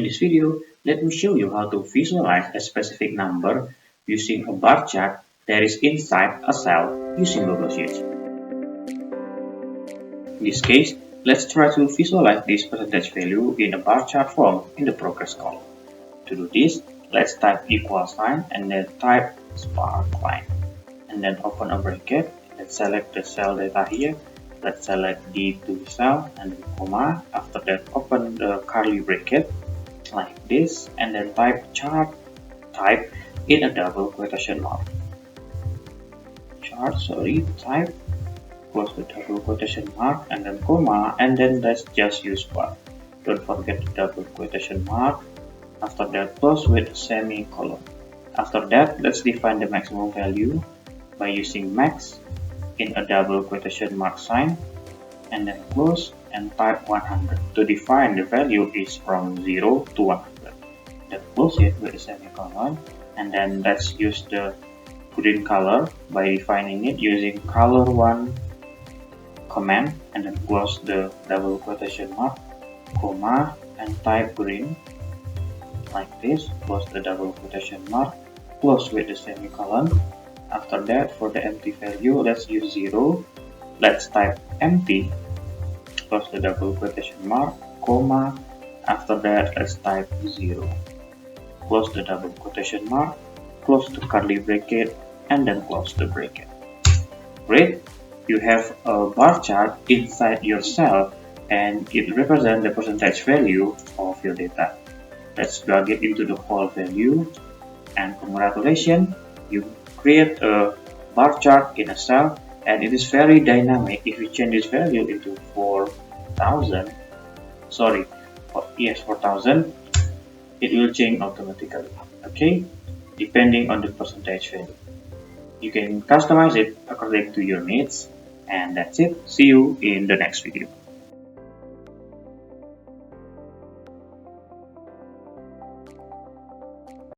In this video, let me show you how to visualize a specific number using a bar chart that is inside a cell using Google Sheets. In this case, let's try to visualize this percentage value in a bar chart form in the progress column. To do this, let's type equal sign and then type Sparkline. And then open a bracket. Let's select the cell data here. Let's select D2 cell and then comma. After that, open the curly bracket like this and then type chart type in a double quotation mark. Type, close the double quotation mark and then comma, and then let's just use bar. Don't forget the double quotation mark. After that, close with a semicolon. After that, let's define the maximum value by using max in a double quotation mark sign and then close and type 100. To define the value is from 0 to 100. Then close it with a semicolon and then let's use the green color by defining it using color1 command and then close the double quotation mark, comma, and type green like this. Close the double quotation mark, close with the semicolon. After that, for the empty value, let's use 0. Let's type empty, close the double quotation mark, comma. After that, let's type 0. Close the double quotation mark, close the curly bracket, and then close the bracket. Great! You have a bar chart inside your cell and it represents the percentage value of your data. Let's drag it into the whole value and congratulations, you create a bar chart in a cell and it is very dynamic. If you change this value into 4,000, it will change automatically, okay, depending on the percentage value. You can customize it according to your needs, and that's it. See you in the next video.